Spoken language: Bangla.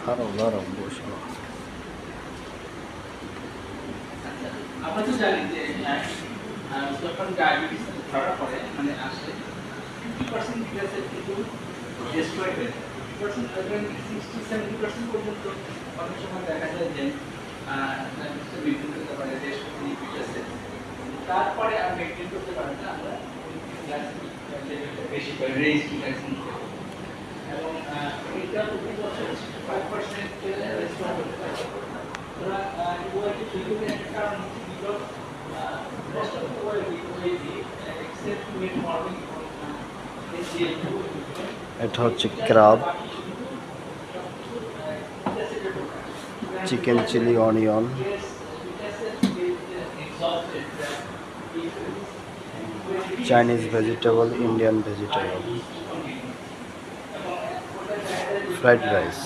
ভালো নরম বসে। আমরা তো জানি যে যখন ডায়াবেটিস ধরা পড়ে মানে আসে 50% ফিটাসের কিন্তু ডেস্ট্রয় হয়ে যায়। 50% 60-70% পর্যন্ত অনেক সময় দেখা যায় যে মৃত্যু হতে পারে ফিটাসের। তারপরে আর মেনটেন করতে পারে না আমরা বেশি করে রেজ গ্লাইসিমিক এবং এটা প্রতি বছর 5% রেস্ট্রয় হতে পারে। ওয়াইটি ট্রিটমেন্টের একটা কারণ হচ্ছে বিকজ most of the ওয়াইটি except metformin এটা হচ্ছে crab, chicken chilli onion, Chinese vegetable, Indian vegetable, fried rice.